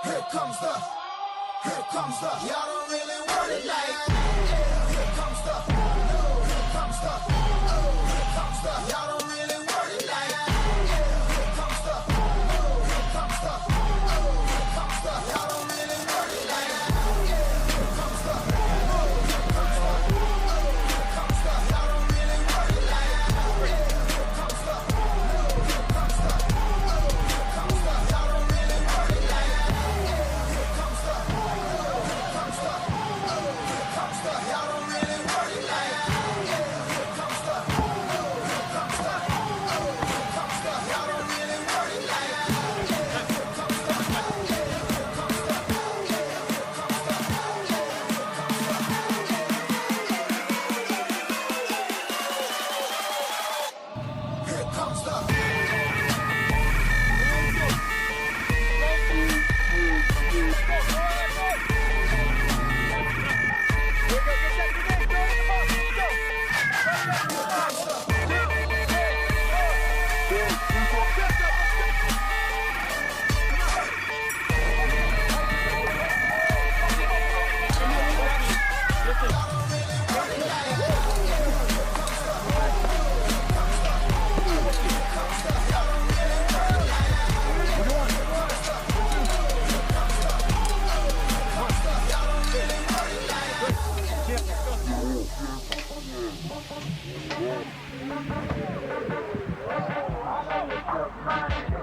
Here comes the, y'all don't really want it like, here comes the, y'all don't really want it like, here comes the, y'all don't really want it like, here comes the, y'all don't really want it like, here comes the, y'all don't really want it like, here comes the, y'all don't really want it like, here comes the, y'all don't really want it like, here comes the.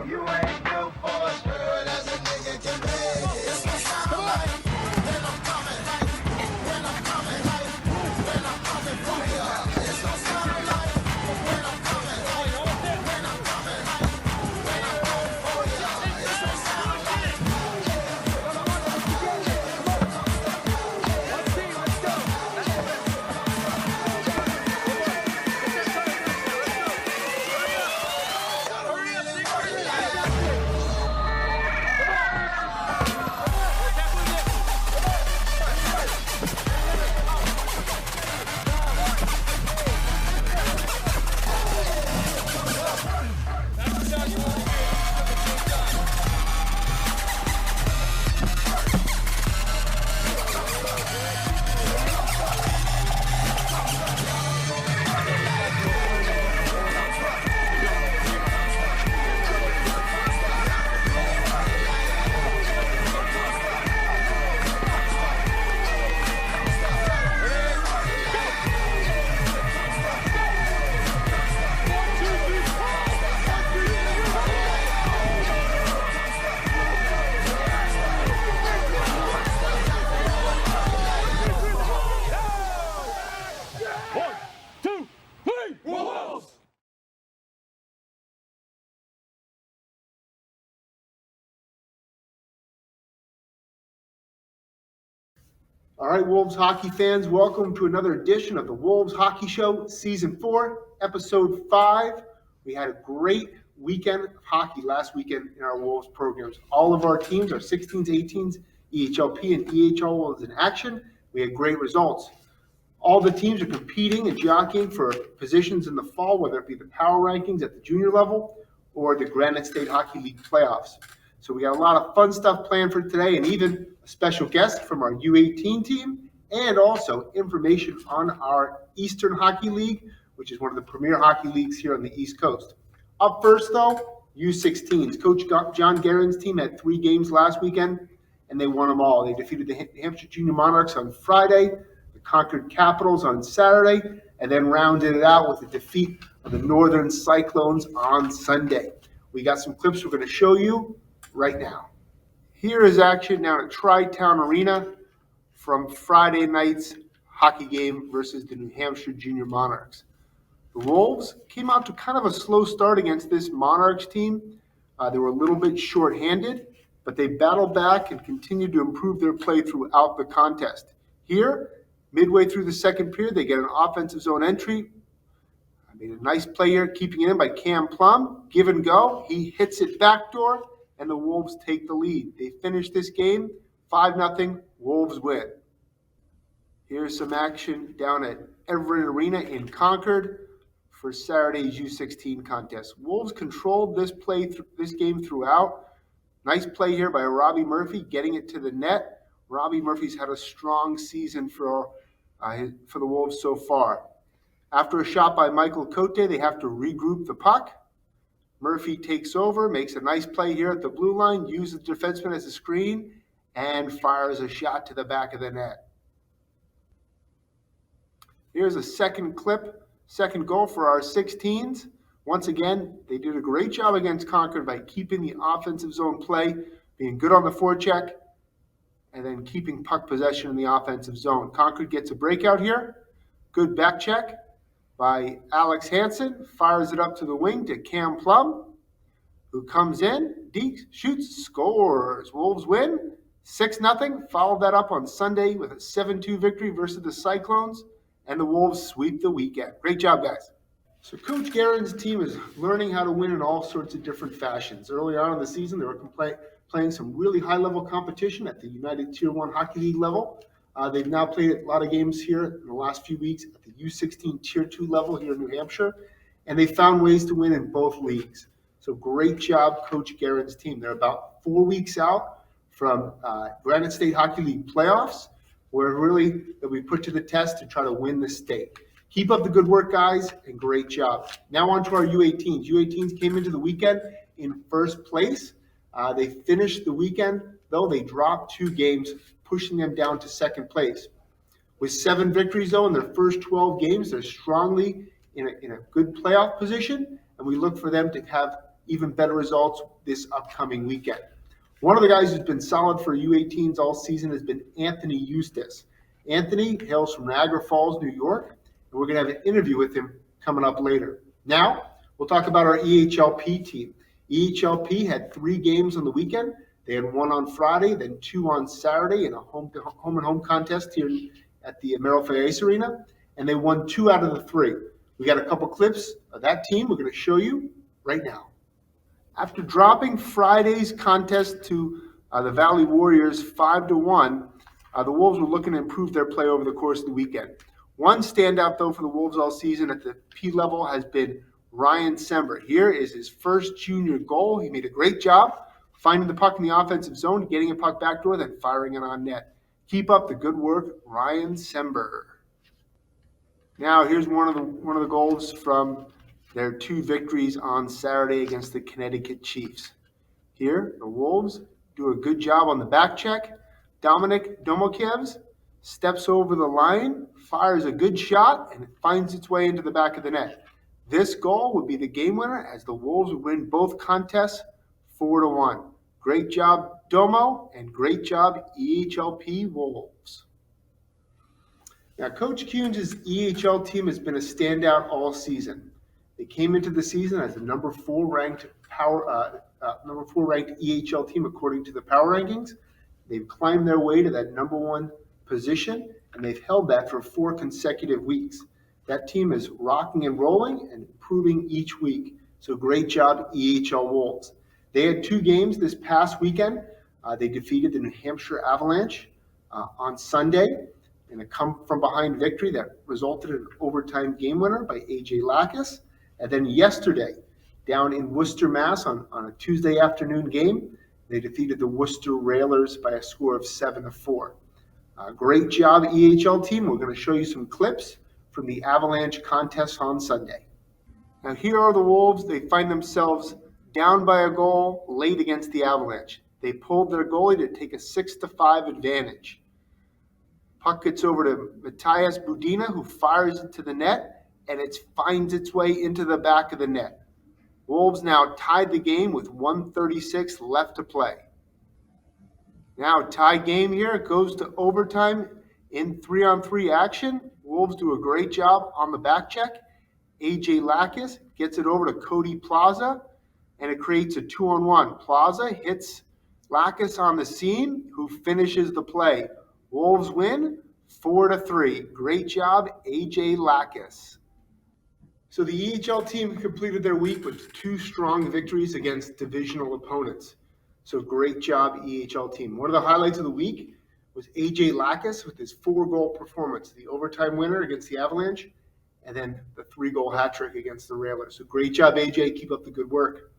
You ain't built for it, girl, as a nigga can make it. It's gonna sound like when I'm coming, when I'm coming, when I'm coming for ya. It's gonna sound like when I'm coming, when I'm coming, when I'm going for ya. It's gonna sound like y'all don't really want it like that. All right, Wolves hockey fans, welcome to another edition of the Wolves Hockey Show, Season 4, Episode 5. We had a great weekend of hockey last weekend in our Wolves programs. All of our teams, our 16s, 18s, EHLP, and EHL was in action. We had great results. All the teams are competing and jockeying for positions in the fall, whether it be the power rankings at the junior level or the Granite State Hockey League playoffs. So we got a lot of fun stuff planned for today, and even a special guest from our U18 team, and also information on our Eastern Hockey League, which is one of the premier hockey leagues here on the East Coast. Up first, though, U16s. Coach John Guerin's team had 3 games last weekend, and they won them all. They defeated the Hampshire Junior Monarchs on Friday, the Concord Capitals on Saturday, and then rounded it out with the defeat of the Northern Cyclones on Sunday. We got some clips we're going to show you right now. Here is action down at Tri-Town Arena from Friday night's hockey game versus the New Hampshire Junior Monarchs. The Wolves came out to kind of a slow start against this Monarchs team. They were a little bit shorthanded, but they battled back and continued to improve their play throughout the contest. Here, midway through the second period, they get an offensive zone entry. I made a nice play here, keeping it in by Cam Plum. Give and go. He hits it backdoor, and the Wolves take the lead. They finish this game 5-0. Wolves win. Here's some action down at Everett Arena in Concord for Saturday's U16 contest. Wolves controlled this game throughout. Nice play here by Robbie Murphy, getting it to the net. Robbie Murphy's had a strong season for the Wolves so far. After a shot by Michael Cote, they have to regroup the puck. Murphy takes over, makes a nice play here at the blue line, uses the defenseman as a screen, and fires a shot to the back of the net. Here's a second goal for our 16s. Once again, they did a great job against Concord by keeping the offensive zone play, being good on the forecheck, and then keeping puck possession in the offensive zone. Concord gets a breakout here. Good back check by Alex Hansen, fires it up to the wing to Cam Plum, who comes in, deep, shoots, scores. Wolves win 6-0. Followed that up on Sunday with a 7-2 victory versus the Cyclones, and the Wolves sweep the weekend. Great job, guys. So Coach Guerin's team is learning how to win in all sorts of different fashions. Early on in the season, they were playing some really high-level competition at the United Tier 1 Hockey League level. They've now played a lot of games here in the last few weeks at the U16 Tier 2 level here in New Hampshire, and they found ways to win in both leagues. So great job, Coach Guerin's team. They're about 4 weeks out from Granite State Hockey League playoffs, where really they'll be put to the test to try to win the state. Keep up the good work, guys, and great job. Now on to our U18s. U18s came into the weekend in first place. They finished the weekend, though they dropped 2 games, pushing them down to second place. With 7 victories, though, in their first 12 games, they're strongly in a good playoff position, and we look for them to have even better results this upcoming weekend. One of the guys who's been solid for U18s all season has been Anthony Eustace. Anthony hails from Niagara Falls, New York, and we're going to have an interview with him coming up later. Now, we'll talk about our EHLP team. EHLP had 3 games on the weekend. They had 1 on Friday, then 2 on Saturday in a home and home contest here at the Merrill Ice Arena, and they won 2 out of the 3. We got a couple clips of that team we're going to show you right now. After dropping Friday's contest to the Valley Warriors 5-1, the Wolves were looking to improve their play over the course of the weekend. One standout, though, for the Wolves all season at the P level has been Ryan Sember. Here is his first junior goal. He made a great job finding the puck in the offensive zone, getting a puck backdoor, then firing it on net. Keep up the good work, Ryan Sember. Now here's one of the goals from their 2 victories on Saturday against the Connecticut Chiefs. Here, the Wolves do a good job on the back check. Dominic Domokevs steps over the line, fires a good shot, and it finds its way into the back of the net. This goal would be the game winner as the Wolves would win both contests 4-1. Great job, Domo, and great job, EHLP Wolves. Now, Coach Kuhns' EHL team has been a standout all season. They came into the season as the number 4 ranked EHL team according to the power rankings. They've climbed their way to that number 1 position, and they've held that for 4 consecutive weeks. That team is rocking and rolling and improving each week. So great job, EHL Wolves. They had 2 games this past weekend. They defeated the New Hampshire Avalanche on Sunday in a come-from-behind victory that resulted in an overtime game winner by A.J. Lackas. And then yesterday, down in Worcester, Mass, on a Tuesday afternoon game, they defeated the Worcester Railers by a score of 7-4. Great job, EHL team. We're going to show you some clips from the Avalanche contest on Sunday. Now here are the Wolves. They find themselves down by a goal late against the Avalanche. They pulled their goalie to take a 6-5 advantage. Puck gets over to Matthias Budina, who fires it to the net, and it finds its way into the back of the net. Wolves now tied the game with 1:36 left to play. Now tie game here. It goes to overtime in 3-on-3 action. Wolves do a great job on the back check. A.J. Lackas gets it over to Cody Plaza, and it creates a 2-on-1. Plaza hits Lackas on the seam, who finishes the play. Wolves win 4-3. Great job, A.J. Lackas. So the EHL team completed their week with 2 strong victories against divisional opponents. So great job, EHL team. One of the highlights of the week was A.J. Lackas with his 4-goal performance, the overtime winner against the Avalanche, and then the 3-goal hat trick against the Railers. So great job, A.J. Keep up the good work.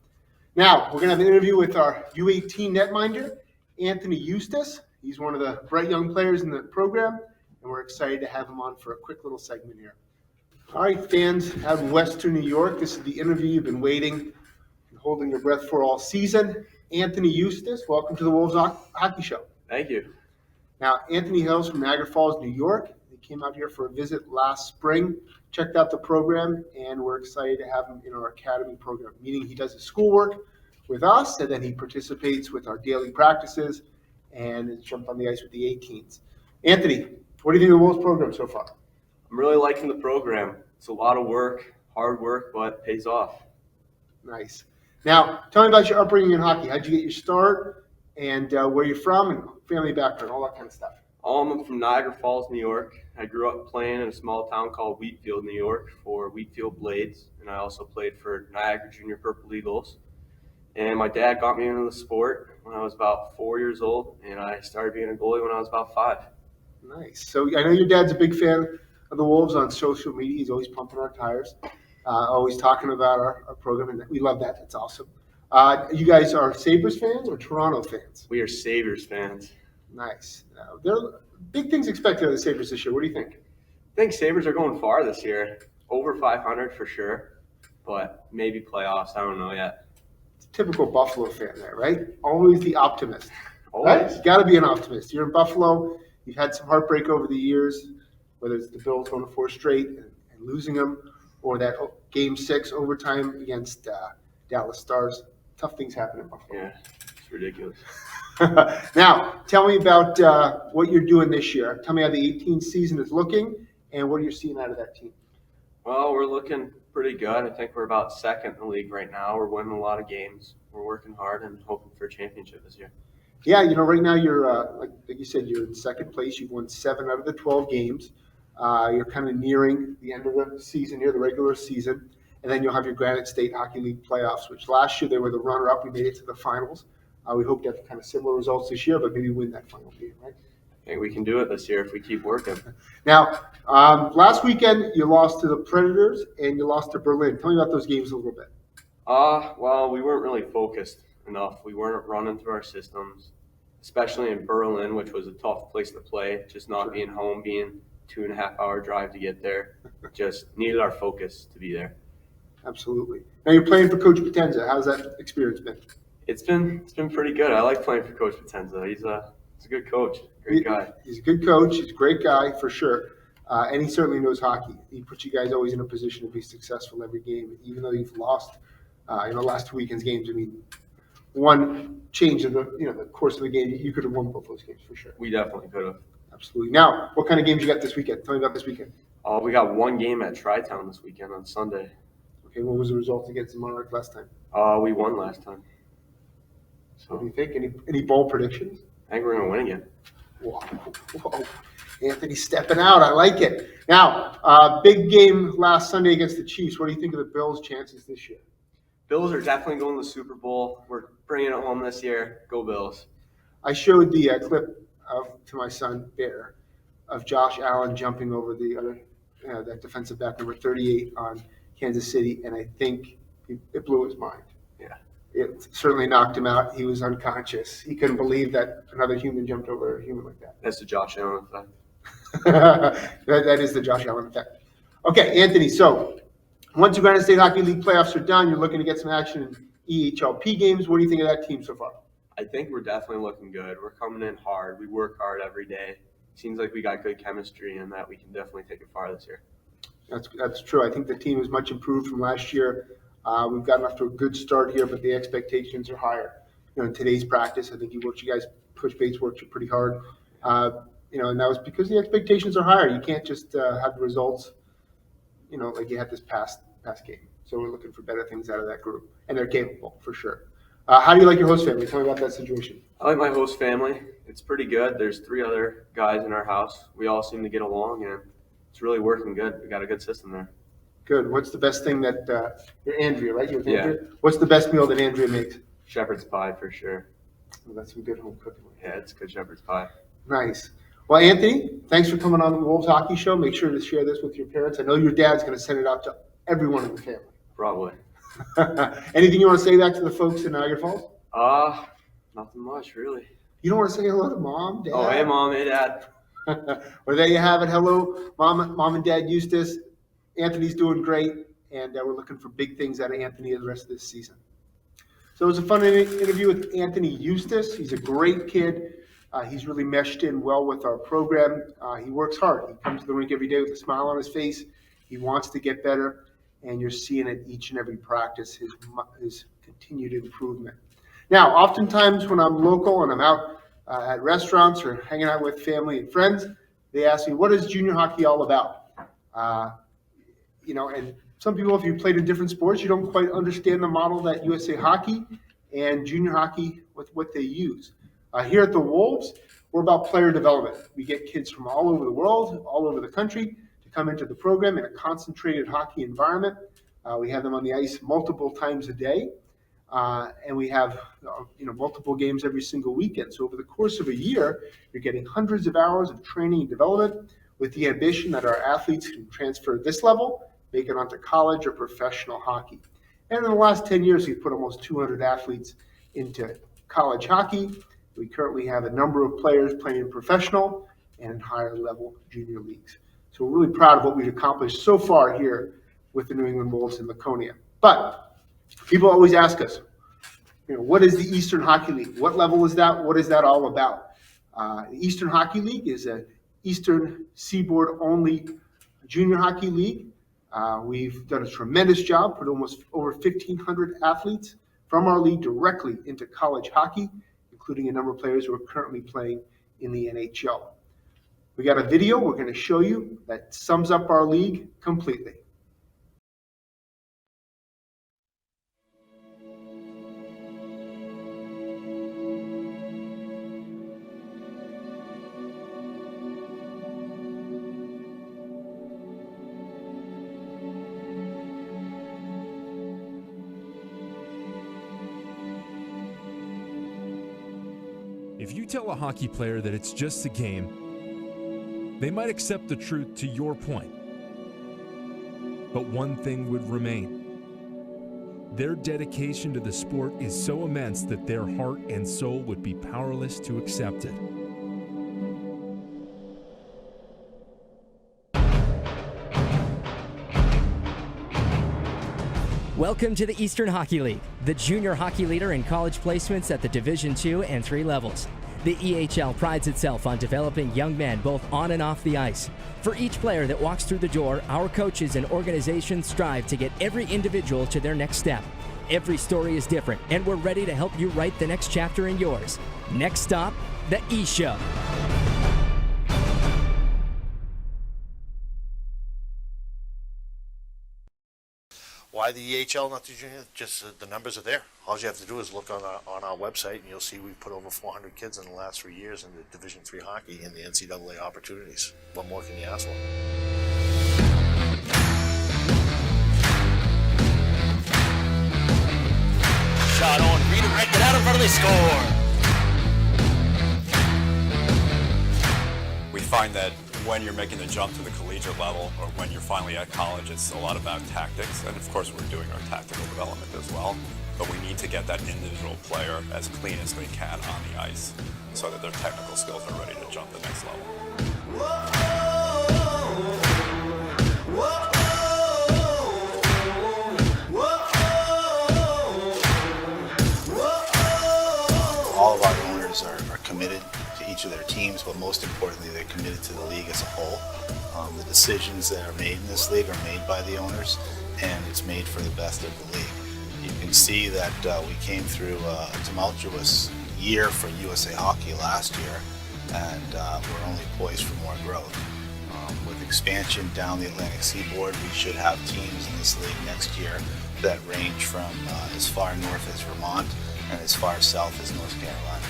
Now, we're going to have an interview with our U18 netminder, Anthony Eustace. He's one of the bright young players in the program, and we're excited to have him on for a quick little segment here. All right, fans out in Western New York, this is the interview you've been waiting and holding your breath for all season. Anthony Eustace, welcome to the Wolves Hockey Show. Thank you. Now, Anthony hails from Niagara Falls, New York. He came out here for a visit last spring, checked out the program, and we're excited to have him in our academy program, meaning he does his schoolwork with us, and then he participates with our daily practices and has jumped on the ice with the 18s. Anthony, what do you think of the Wolves program so far? I'm really liking the program. It's a lot of work, hard work, but it pays off. Nice. Now, tell me about your upbringing in hockey. How'd you get your start, and where you're from, and family background, all that kind of stuff? I'm from Niagara Falls, New York. I grew up playing in a small town called Wheatfield, New York for Wheatfield Blades, and I also played for Niagara Junior Purple Eagles. And my dad got me into the sport when I was about 4 years old, and I started being a goalie when I was about 5. Nice. So I know your dad's a big fan of the Wolves on social media. He's always pumping our tires, always talking about our program, and we love that. That's awesome. You guys are Sabres fans or Toronto fans? We are Sabres fans. Nice. There are big things expected of the Sabres this year. What do you think? I think Sabres are going far this year. Over 500 for sure, but maybe playoffs. I don't know yet. Typical Buffalo fan there, right? Always the optimist. Always. Right? You got to be an optimist. You're in Buffalo. You've had some heartbreak over the years, whether it's the Bills going to 4 straight and losing them, or that Game 6 overtime against Dallas Stars. Tough things happen in Buffalo. Yeah, it's ridiculous. Now, tell me about what you're doing this year. Tell me how the 18th season is looking and what you're seeing out of that team. Well, we're looking pretty good. I think we're about second in the league right now. We're winning a lot of games. We're working hard and hoping for a championship this year. Yeah, right now you're, like you said, you're in second place. You've won 7 out of the 12 games. You're kind of nearing the end of the season here, the regular season. And then you'll have your Granite State Hockey League playoffs, which last year they were the runner-up. We made it to the finals. We hope to have kind of similar results this year, but maybe win that final game, right? I think we can do it this year if we keep working. Now, last weekend you lost to the Predators and you lost to Berlin. Tell me about those games a little bit. Well, we weren't really focused enough. We weren't running through our systems, especially in Berlin, which was a tough place to play. Just not being home, being 2.5-hour drive to get there. Just needed our focus to be there. Absolutely. Now you're playing for Coach Potenza. How's that experience been? It's been pretty good. I like playing for Coach Potenza. He's a good coach, great guy. He's a good coach. He's a great guy for sure, and he certainly knows hockey. He puts you guys always in a position to be successful every game, even though you've lost in the last 2 weekends' games. I mean, one change in the course of the game, you could have won both those games for sure. We definitely could have. Absolutely. Now, what kind of games you got this weekend? Tell me about this weekend. We got one game at Tri-Town this weekend on Sunday. Okay, what was the result against the Monarch last time? We won last time. What do you think? Any bold predictions? I think we're going to win again. Whoa. Anthony stepping out. I like it. Now, big game last Sunday against the Chiefs. What do you think of the Bills' chances this year? Bills are definitely going to the Super Bowl. We're bringing it home this year. Go Bills. I showed the clip to my son, Bear, of Josh Allen jumping over the other that defensive back, number 38 on Kansas City, and I think it blew his mind. Yeah. It certainly knocked him out. He was unconscious. He couldn't believe that another human jumped over a human like that. That's the Josh Allen effect. that is the Josh Allen effect. Okay, Anthony, so once the Granite State Hockey League playoffs are done, you're looking to get some action in EHLP games. What do you think of that team so far? I think we're definitely looking good. We're coming in hard. We work hard every day. Seems like we got good chemistry and that we can definitely take it far this year. That's true. I think the team is much improved from last year. We've gotten off to a good start here, but the expectations are higher. In today's practice, I think you guys, Coach Bates worked you pretty hard. And that was because the expectations are higher. You can't just have the results, like you had this past game. So we're looking for better things out of that group, and they're capable for sure. How do you like your host family? Tell me about that situation. I like my host family. It's pretty good. There's 3 other guys in our house. We all seem to get along, and it's really working good. We got a good system there. Good. What's the best thing that you're Andrea, right? You're with Yeah. Andrea? What's the best meal that Andrea makes? Shepherd's pie for sure. Well, that's some good home cooking. Yeah, it's good shepherd's pie. Nice. Well, Anthony, thanks for coming on the Wolves Hockey Show. Make sure to share this with your parents. I know your dad's going to send it out to everyone in the family. Probably. Anything you want to say back to the folks in Niagara Falls? Nothing much, really. You don't want to say hello to Mom, Dad? Oh, hey, Mom, hey, Dad. Well, there you have it. Hello, Mom and Dad Eustace. Anthony's doing great, and we're looking for big things out of Anthony the rest of this season. So it was a fun interview with Anthony Eustace. He's a great kid. He's really meshed in well with our program. He works hard. He comes to the rink every day with a smile on his face. He wants to get better, and you're seeing it each and every practice, his continued improvement. Now, oftentimes when I'm local and I'm out at restaurants or hanging out with family and friends, they ask me, what is junior hockey all about? And some people, if you played in different sports, you don't quite understand the model that USA Hockey and junior hockey with what they use. Here at the Wolves, we're about player development. We get kids from all over the world, all over the country, to come into the program in a concentrated hockey environment. We have them on the ice multiple times a day, and we have multiple games every single weekend. So over the course of a year, you're getting hundreds of hours of training and development with the ambition that our athletes can transfer this level, make it onto college or professional hockey. And in the last 10 years, we've put almost 200 athletes into college hockey. We currently have a number of players playing in professional and higher level junior leagues. So we're really proud of what we've accomplished so far here with the New England Wolves in Laconia. But people always ask us, what is the Eastern Hockey League? What level is that? What is that all about? The Eastern Hockey League is an Eastern Seaboard only junior hockey league. We've done a tremendous job, put almost over 1,500 athletes from our league directly into college hockey, including a number of players who are currently playing in the NHL. We got a video we're going to show you that sums up our league completely. If you tell a hockey player that it's just a game, they might accept the truth to your point. But one thing would remain. Their dedication to the sport is so immense that their heart and soul would be powerless to accept it. Welcome to the Eastern Hockey League, the junior hockey leader in college placements at the Division II and III levels. The EHL prides itself on developing young men both on and off the ice. For each player that walks through the door, our coaches and organizations strive to get every individual to their next step. Every story is different, and we're ready to help you write the next chapter in yours. Next stop, the E-Show. Why the EHL, not the junior? Just the numbers are there. All you have to do is look on our website, and you'll see we put over 400 kids in the last 3 years into Division III hockey in the NCAA opportunities. What more can you ask for? Shot on, read it right, get out in front of the score. We find that when you're making the jump to the collegiate level or when you're finally at college, it's a lot about tactics. And of course, we're doing our tactical development as well. But we need to get that individual player as clean as they can on the ice so that their technical skills are ready to jump the next level. All of our owners are committed to each of their teams, but most importantly, they're committed to the league as a whole. The decisions that are made in this league are made by the owners, and it's made for the best of the league. You can see that we came through a tumultuous year for USA Hockey last year, and we're only poised for more growth. With expansion down the Atlantic Seaboard, we should have teams in this league next year that range from as far north as Vermont and as far south as North Carolina.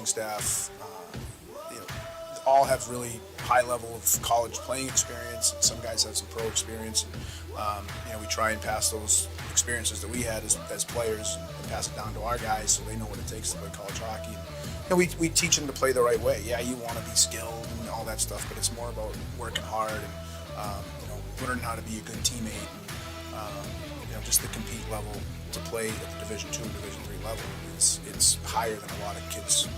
coaching staff, all have really high level of college playing experience. Some guys have some pro experience. We try and pass those experiences that we had as players and pass it down to our guys so they know what it takes to play college hockey. We teach them to play the right way. Yeah, you want to be skilled and all that stuff, but it's more about working hard and learning how to be a good teammate. And, just the compete level to play at the Division II and Division III level. It's higher than a lot of kids think.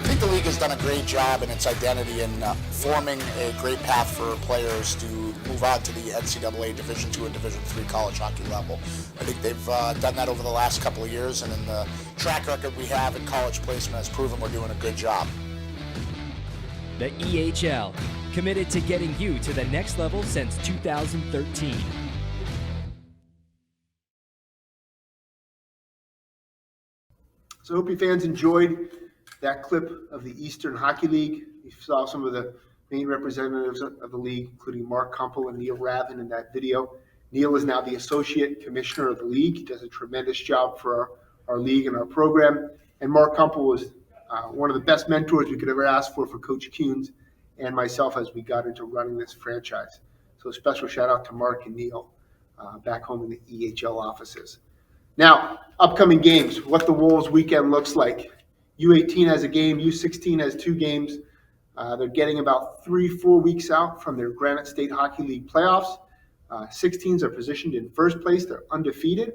I think the league has done a great job in its identity in forming a great path for players to move on to the NCAA Division II and Division III college hockey level. I think they've done that over the last couple of years, and in the track record we have in college placement has proven we're doing a good job. The EHL, committed to getting you to the next level since 2013. So I hope you fans enjoyed that clip of the Eastern Hockey League. You saw some of the main representatives of the league, including Mark Kumpel and Neil Ravin in that video. Neil is now the Associate Commissioner of the league. He does a tremendous job for our league and our program. And Mark Kumpel was one of the best mentors we could ever ask for Coach Kuhns and myself as we got into running this franchise. So a special shout out to Mark and Neil back home in the EHL offices. Now, upcoming games, what the Wolves weekend looks like. U18 has a game, U16 has 2 games. They're getting about 3-4 weeks out from their Granite State Hockey League playoffs. 16s are positioned in first place, they're undefeated.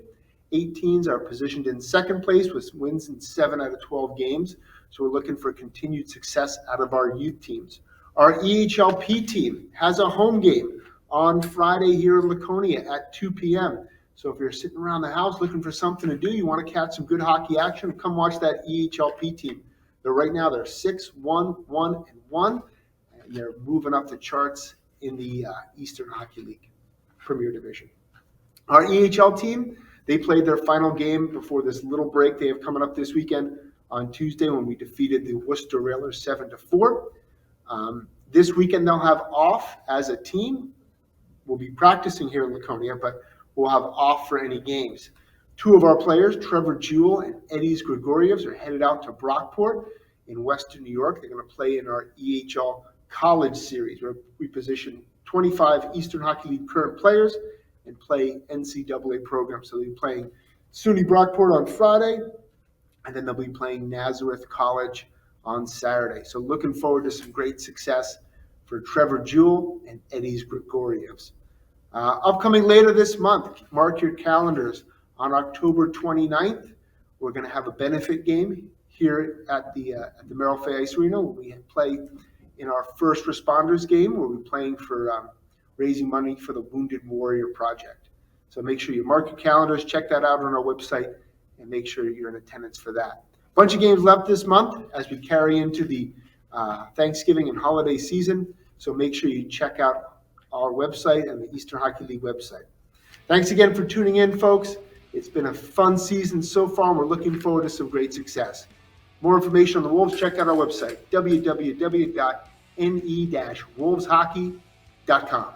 18s are positioned in second place with wins in 7 out of 12 games. So we're looking for continued success out of our youth teams. Our EHLP team has a home game on Friday here in Laconia at 2 p.m. So if you're sitting around the house looking for something to do, you want to catch some good hockey action, come watch that EHLP team. Right now they're 6-1-1-1, and they're moving up the charts in the Eastern Hockey League Premier Division. Our EHL team, they played their final game before this little break they have coming up this weekend on Tuesday when we defeated the Worcester Railers 7-4. This weekend they'll have off as a team. We'll be practicing here in Laconia, but we'll have off for any games. 2 of our players, Trevor Jewell and Eddies Grigorievs, are headed out to Brockport in Western New York. They're going to play in our EHL College Series, where we position 25 Eastern Hockey League current players and play NCAA programs. So they'll be playing SUNY Brockport on Friday, and then they'll be playing Nazareth College on Saturday. So looking forward to some great success for Trevor Jewell and Eddies Grigorievs. Upcoming later this month, mark your calendars. On October 29th, we're going to have a benefit game here at the Merrill Fay Ice Arena. We play in our first responders game where we're playing for raising money for the Wounded Warrior Project. So make sure you mark your calendars, check that out on our website, and make sure you're in attendance for that. Bunch of games left this month as we carry into the Thanksgiving and holiday season. So make sure you check out our website and the Eastern Hockey League website. Thanks again for tuning in, folks. It's been a fun season so far, and we're looking forward to some great success. More information on the Wolves, check out our website, www.ne-wolveshockey.com.